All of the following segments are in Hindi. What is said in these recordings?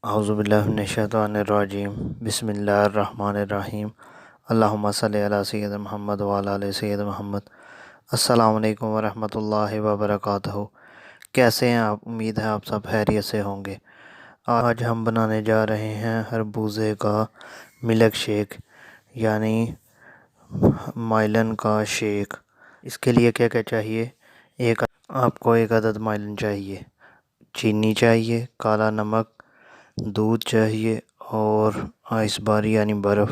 औज़ुबिल्लाहिमिनश्शैतानिर्रजीम बिस्मिल्लाहिर्रहमानिर्रहीम अल्लाहुम्मा सल्लि अला सय्यिदिना मुहम्मद व अला आलि सय्यिदिना मुहम्मद। अस्सलामु अलैकुम व रहमतुल्लाहि व बरकातहू। कैसे हैं आप? उम्मीद है आप सब खैरियत से होंगे। आज हम बनाने जा रहे हैं खरबूजे का मिल्क शेक, यानी माइलन का शेक। इसके लिए क्या क्या चाहिए? आपको एक अदद माइलन चाहिए, चीनी चाहिए, काला नमक, दूध चाहिए और आइस बार यानी बर्फ़।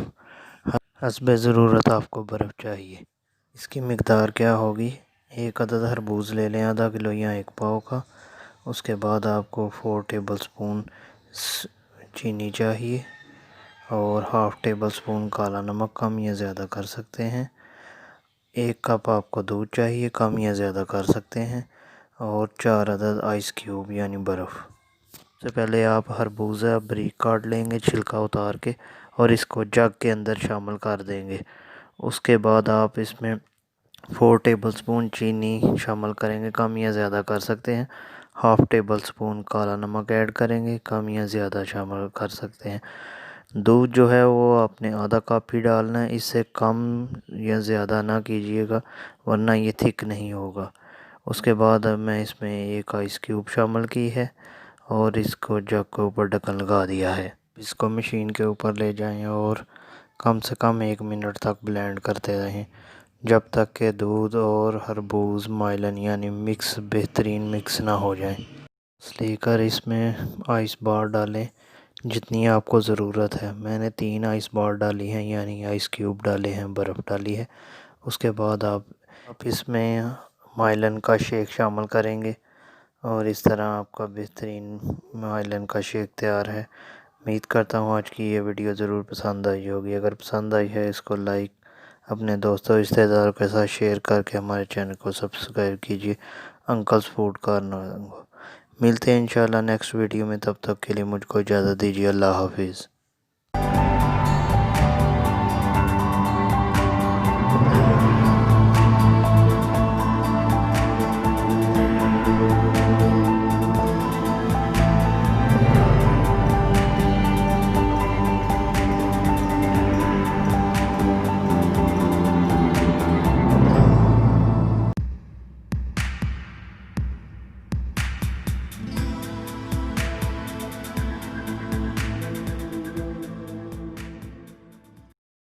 हस्बे ज़रूरत आपको बर्फ़ चाहिए। इसकी मकदार क्या होगी? एक अदद खरबूज ले लें, आधा किलो या एक पाव का। उसके बाद आपको 4 टेबल स्पून चीनी चाहिए और हाफ़ टेबल स्पून काला नमक, कम या ज़्यादा कर सकते हैं। 1 कप आपको दूध चाहिए, कम या ज़्यादा कर सकते हैं। और 4 अदद आइस क्यूब यानी बर्फ़। सबसे पहले आप खरबूजा बारीक काट लेंगे छिलका उतार के और इसको जग के अंदर शामिल कर देंगे। उसके बाद आप इसमें 4 टेबल स्पून चीनी शामिल करेंगे, कम या ज़्यादा कर सकते हैं। हाफ़ टेबल स्पून काला नमक ऐड करेंगे, कम या ज़्यादा शामिल कर सकते हैं। दूध जो है वो आपने आधा कप ही डालना है, इससे कम या ज़्यादा ना कीजिएगा वरना ये थिक नहीं होगा। उसके बाद अब मैं इसमें एक आइस क्यूब शामिल की है और इसको जग के ऊपर ढक्कन लगा दिया है। इसको मशीन के ऊपर ले जाएं और कम से कम 1 मिनट तक ब्लेंड करते रहें, जब तक कि दूध और खरबूज माइलन यानी मिक्स बेहतरीन मिक्स ना हो जाए। लेकर इसमें आइस बार डालें जितनी आपको ज़रूरत है। मैंने 3 आइस बार डाली हैं, यानी आइस क्यूब डाले हैं, बर्फ़ डाली है। उसके बाद आप इसमें माइलन का शेक शामिल करेंगे और इस तरह आपका बेहतरीन माइलन का शेक तैयार है। उम्मीद करता हूँ आज की ये वीडियो ज़रूर पसंद आई होगी। अगर पसंद आई है इसको लाइक, अपने दोस्तों रिश्तेदारों के साथ शेयर करके हमारे चैनल को सब्सक्राइब कीजिए। Uncle's food corner. मिलते हैं इंशाल्लाह नेक्स्ट वीडियो में, तब तक के लिए मुझको इजाज़त दीजिए। अल्लाह हाफिज़।